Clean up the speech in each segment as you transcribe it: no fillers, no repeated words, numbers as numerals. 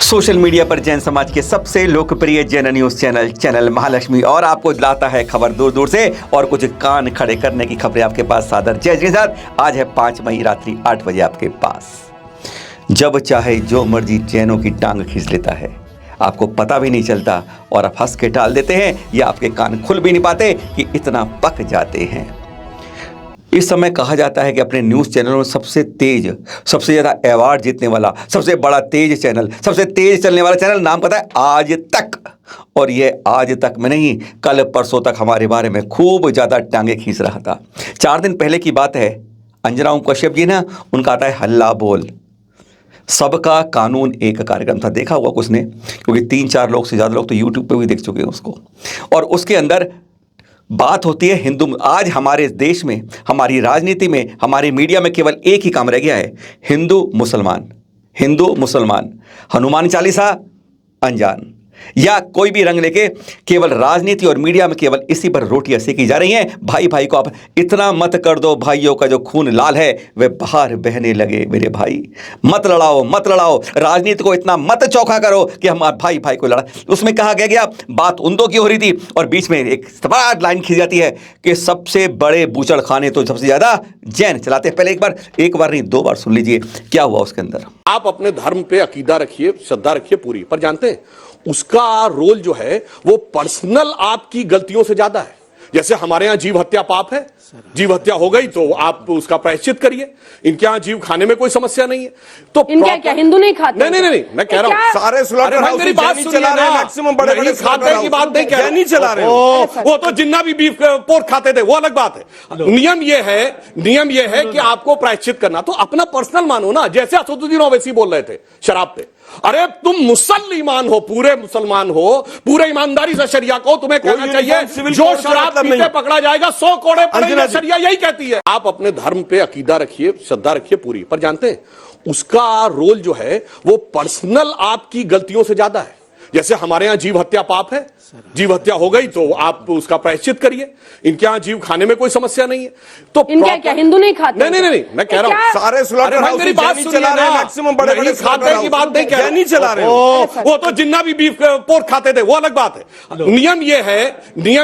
Social media पर जैन समाज के सबसे लोकप्रिय जैन न्यूज चैनल महालक्ष्मी और आपको लाता है खबर दूर दूर से और कुछ कान खड़े करने की खबरें आपके पास सादर जय के साथ। आज है 5 मई रात्रि 8 बजे आपके पास। जब चाहे जो मर्जी जैनों की टांग खींच लेता है, आपको पता भी नहीं चलता और आप हंस के टाल देते हैं या आपके कान खुल भी नहीं पाते कि इतना पक जाते हैं। इस समय कहा जाता है कि अपने न्यूज़ चैनलों में सबसे तेज, सबसे ज़्यादा अवार्ड जीतने वाला, सबसे बड़ा तेज चैनल, सबसे तेज चलने वाला चैनल नाम पता है आज तक। और ये आज तक में नहीं, कल परसों तक हमारे बारे में खूब ज़्यादा टांगे खींच रहा था। 4 दिन पहले की बात है, अंजना ओम कश्यप जी ना, उनका आता है हल्ला बोल, सबका कानून एक कार्यक्रम था, देखा हुआ कुछ ने, क्योंकि 3-4 लोग से ज़्यादा लोग तो यूट्यूब पे भी देख चुके हैं उसको। और उसके अंदर बात होती है हिंदू। आज हमारे देश में, हमारी राजनीति में, हमारे मीडिया में केवल एक ही काम रह गया है, हिंदू मुसलमान, हनुमान चालीसा अनजान या कोई भी रंग लेके केवल राजनीति और मीडिया में केवल इसी पर रोटियां सेकी जा रही हैं। भाई भाई को आप इतना मत कर दो, भाइयों का जो खून लाल है वह बाहर बहने लगे। मेरे भाई मत लड़ाओ, राजनीति को इतना मत चौंका करो कि हम भाई भाई को लड़ा। उसमें कहा गया बात उन दो की हो रही थी और बीच में एक बड़ा लाइन खींच जाती है कि सबसे बड़े बूचड़ खाने तो सबसे ज्यादा जैन चलाते हैं। पहले एक बार नहीं 2 बार सुन लीजिए क्या हुआ उसके अंदर। आप अपने धर्म पे अकीदा रखिए, श्रद्धा रखिए पूरी, पर जानते हैं उसका रोल जो है वो पर्सनल आपकी गलतियों से ज्यादा है। जैसे हमारे यहां जीव हत्या पाप है, जीव हत्या हो गई तो आप उसका प्रायश्चित करिए। इनके यहां जीव खाने में कोई समस्या नहीं है। तो इनके क्या हिंदू नहीं खाते? नहीं, मैं कह रहा हूं सारे स्लॉटर हाउस मेरी बात चला रहे हैं, मैक्सिमम बड़े खाते की बात नहीं कह रहा, नहीं चला रहे हो। वो तो जिन्ना भी बीफ पोर्क खाते थे वो अलग बात है। नियम ये है कि आपको प्रायश्चित करना तो अपना पर्सनल मानो ना। जैसे असदुद्दीन ओवैसी बोल रहे थे शराब पे, अरे तुम मुसलमान हो, पूरे मुसलमान हो, पूरे ईमानदारी से शरिया को तुम्हें कहना चाहिए जो शराब पीते पकड़ा जाएगा 100 कोड़े पड़ेंगे। शरिया यही कहती है। आप अपने धर्म पे अकीदा रखिए, श्रद्धा रखिए पूरी, पर जानते हैं उसका रोल जो है वो पर्सनल आपकी गलतियों से ज्यादा है। जैसे हमारे यहां जीव हत्या पाप है, जीव हत्या हो गई तो आप उसका प्रायश्चित करिए। इनके यहां जीव खाने में कोई समस्या नहीं है। तो इनके क्या हिंदू नहीं खाते? नहीं, मैं कह रहा हूं सारे स्लॉटर हाउस मेरी बात चला रहे हैं, मैक्सिमम बड़े खाते की बात नहीं कह रहा, नहीं चला रहे हो। वो तो जिन्ना भी बीफ पोर्क खाते थे वो अलग बात है। नियम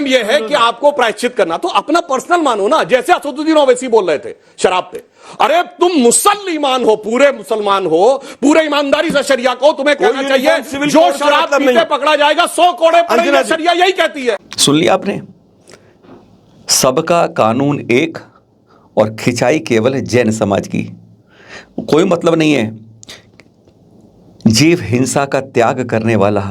ये है कि आपको प्रायश्चित करना तो अपना पर्सनल मानो ना। जैसे असदुद्दीन ओवैसी बोल रहे थे शराब पे, अरे तुम मुसलमान हो, पूरे मुसलमान हो, पूरे ईमानदारी से शरिया को तुम्हें कहना चाहिए जो शराब पीते पकड़ा जाएगा 100 कोड़े पड़ेंगे। शरिया यही कहती है। सुन लिया आपने, सबका कानून एक और खिंचाई केवल है जैन समाज की। कोई मतलब नहीं है। जीव हिंसा का त्याग करने वाला,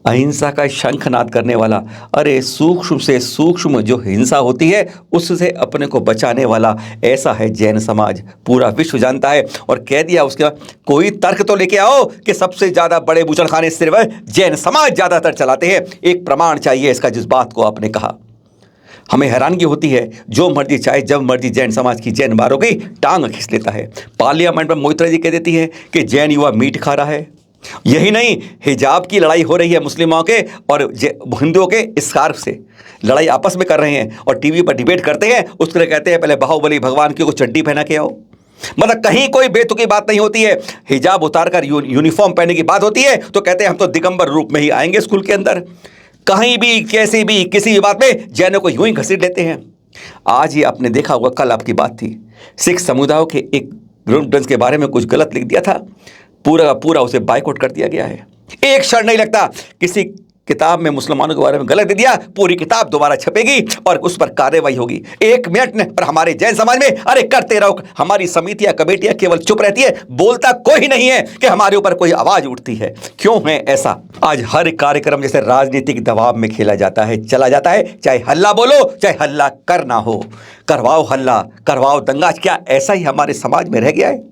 अहिंसा का शंखनाद करने वाला, अरे सूक्ष्म से सूक्ष्म जो हिंसा होती है उससे अपने को बचाने वाला, ऐसा है जैन समाज। पूरा विश्व जानता है। और कह दिया उसके बाद कोई तर्क तो लेके आओ कि सबसे ज्यादा बड़े बूचड़खाने सिर्फ जैन समाज ज्यादातर चलाते हैं। एक प्रमाण चाहिए इसका, जिस बात को आपने कहा। हमें हैरानगी होती है, जो मर्जी चाहे जब मर्जी जैन समाज की जैन बारों की टांग खींच लेता है। पार्लियामेंट में मोहित्रा जी कह देती है कि जैन युवा मीट खा रहा है। यही नहीं, हिजाब की लड़ाई हो रही है मुस्लिमों के और हिंदुओं के स्कार्फ से लड़ाई आपस में कर रहे हैं और टीवी पर डिबेट करते हैं। उसके लिए कहते हैं पहले बाहुबली भगवान की को चड्डी पहना के आओ। मतलब कहीं कोई बेतुकी बात नहीं होती है। हिजाब उतारकर यूनिफॉर्म पहनने की बात होती है तो कहते हैं हम तो दिगंबर रूप में ही आएंगे स्कूल के अंदर। कहीं भी कैसी भी किसी भी बात में जैनों को यूं ही घसीट लेते हैं। आज ये आपने देखा होगा, कल आपकी बात थी, सिख समुदाय के एक ग्रुप के बारे में कुछ गलत लिख दिया था, पूरा का पूरा उसे बाइकआउट कर दिया गया है। एक क्षण नहीं लगता, किसी किताब में मुसलमानों के बारे में गलत दे दिया, पूरी किताब दोबारा छपेगी और उस पर कार्रवाई होगी। 1 मिनट ने पर हमारे जैन समाज में अरे करते रहो। हमारी समितियां कमेटियां केवल चुप रहती है, बोलता कोई नहीं है कि हमारे ऊपर कोई आवाज उठती है। क्यों है ऐसा? आज हर कार्यक्रम जैसे राजनीतिक दबाव में खेला जाता है, चला जाता है। चाहे हल्ला बोलो, चाहे हल्ला करना हो, करवाओ हल्ला, करवाओ दंगा। क्या ऐसा ही हमारे समाज में रह गया है?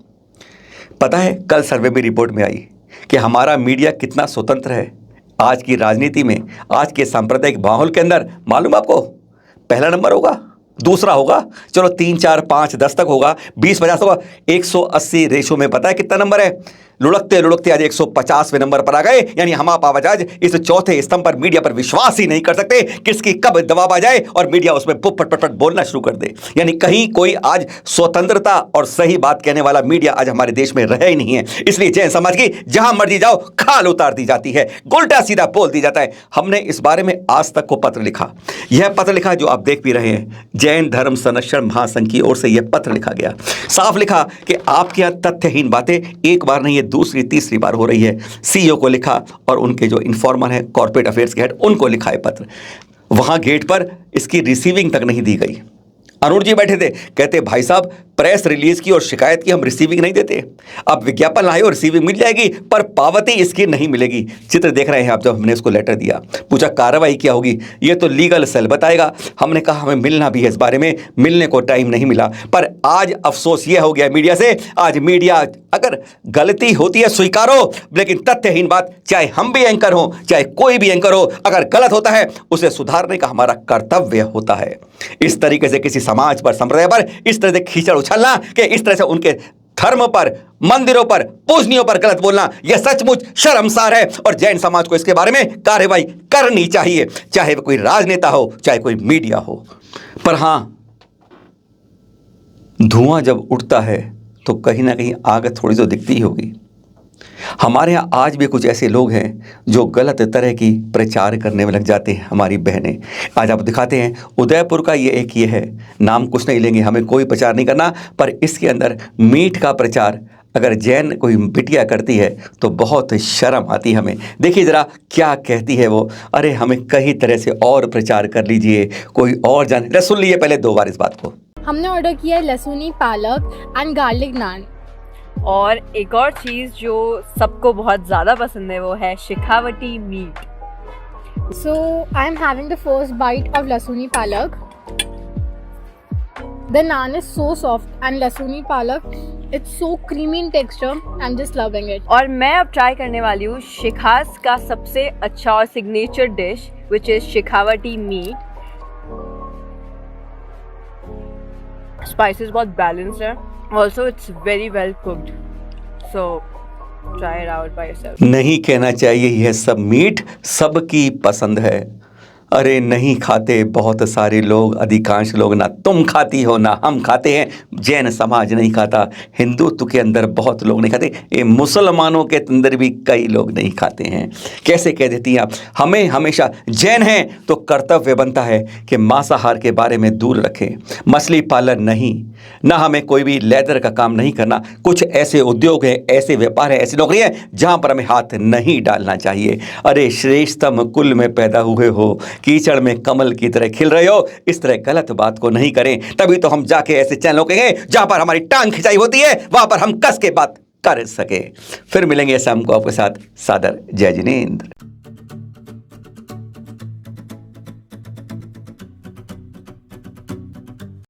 पता है, कल सर्वे में रिपोर्ट में आई कि हमारा मीडिया कितना स्वतंत्र है आज की राजनीति में, आज के सांप्रदायिक माहौल के अंदर। मालूम आपको, पहला नंबर होगा, दूसरा होगा, चलो 3, 4, 5, 10 तक होगा, 20, 50 होगा, 180 रेशो में पता है कितना नंबर है? लुढ़कते लुढ़कते आज 150वें नंबर पर आ गए। यानी हम आप आज इस चौथे स्तंभ पर मीडिया पर विश्वास ही नहीं कर सकते, किसकी कब दबाव आ जाए और मीडिया उसमें पुप पट पट पट बोलना शुरू कर दे। यानी कहीं कोई आज स्वतंत्रता और सही बात कहने वाला मीडिया आज हमारे देश में रह ही नहीं है। इसलिए जैन समाज की जहां मर्जी जाओ खाल उतार दी जाती है, उल्टा सीधा बोल दी जाता है। हमने इस बारे में आज तक को पत्र लिखा, यह पत्र लिखा जो आप देख भी रहे हैं, जैन धर्म संरक्षण महासंघ की ओर से यह पत्र लिखा गया। साफ लिखा कि आपके यहां तथ्यहीन बातें एक बार नहीं, ये दूसरी तीसरी बार हो रही है। सीईओ को लिखा और उनके जो इन्फॉर्मर हैं कॉर्पोरेट अफेयर्स के हेड, उनको लिखा है पत्र। वहां गेट पर इसकी रिसीविंग तक नहीं दी गई। अरुण जी बैठे थे, कहते भाई साहब प्रेस रिलीज की और शिकायत की हम रिसीविंग नहीं देते, अब विज्ञापन लाए और रिसीविंग मिल जाएगी पर पावती इसकी नहीं मिलेगी। चित्र देख रहे हैं आप, जब हमने इसको लेटर दिया पूछा कार्रवाई क्या होगी, ये तो लीगल सेल बताएगा। हमने कहा हमें मिलना भी है इस बारे में, मिलने को टाइम नहीं मिला। पर आज अफसोस यह हो गया मीडिया से, आज मीडिया अगर गलती होती है स्वीकारो, लेकिन तथ्यहीन बात, चाहे हम भी एंकर हो चाहे कोई भी एंकर हो, अगर गलत होता है उसे सुधारने का हमारा कर्तव्य होता है। इस तरीके से किसी समाज पर, संप्रदाय पर इस तरह से कीचड़ उछलना कि इस तरह से उनके धर्म पर, मंदिरों पर, पूजनियों पर गलत बोलना, यह सचमुच शर्मसार है और जैन समाज को इसके बारे में कार्रवाई करनी चाहिए, चाहे वो कोई राजनेता हो चाहे कोई मीडिया हो। पर हां, धुआं जब उठता है तो कहीं ना कहीं आग थोड़ी तो दिखती ही होगी। हमारे यहाँ आज भी कुछ ऐसे लोग हैं जो गलत तरह की प्रचार करने में लग जाते हैं। हमारी बहनें आज आप दिखाते हैं, उदयपुर का ये है, नाम कुछ नहीं लेंगे, हमें कोई प्रचार नहीं करना, पर इसके अंदर मीट का प्रचार अगर जैन कोई बिटिया करती है तो बहुत शर्म आती है हमें। देखिए ज़रा क्या कहती है वो, अरे हमें कई तरह से और प्रचार कर लीजिए, कोई और जाने। सुन लीजिए पहले 2 बार इस बात को। हमने ऑर्डर किया है लहसुनी पालक एंड गार्लिक नान। और एक और चीज़ जो सबको बहुत ज़्यादा पसंद है वो है शिखावटी meet. So I am having the first bite of lasuni palak. The naan is so soft and lasuni palak, it's so creamy in texture. I'm just loving it. और मैं अब ट्राई करने वाली हूँ शिखास का सबसे अच्छा और signature dish which is Shekhawati meat. Spices बहुत बैलेंस्ड है, also it's very well cooked, so try it out by yourself. नहीं कहना चाहिए यह सब मीट सबकी पसंद है, अरे नहीं खाते बहुत सारे लोग, अधिकांश लोग, ना तुम खाती हो ना हम खाते हैं, जैन समाज नहीं खाता, हिंदुत्व के अंदर बहुत लोग नहीं खाते, ये मुसलमानों के अंदर भी कई लोग नहीं खाते हैं। कैसे कह देती हैं आप? हमें हमेशा जैन हैं तो कर्तव्य बनता है कि मांसाहार के बारे में दूर रखें, मछली पालन नहीं, ना हमें कोई भी लेदर का काम नहीं करना। कुछ ऐसे उद्योग हैं, ऐसे व्यापार हैं, ऐसी नौकरी है जहाँ पर हमें हाथ नहीं डालना चाहिए। अरे श्रेष्ठतम कुल में पैदा हुए हो, कीचड़ में कमल की तरह खिल रहे हो, इस तरह गलत बात को नहीं करें। तभी तो हम जाके ऐसे चैनलों के हैं जहां पर हमारी टांग खिंचाई होती है, वहां पर हम कस के बात कर सके। फिर मिलेंगे शाम को आपके साथ। सादर जय जिनेंद्र।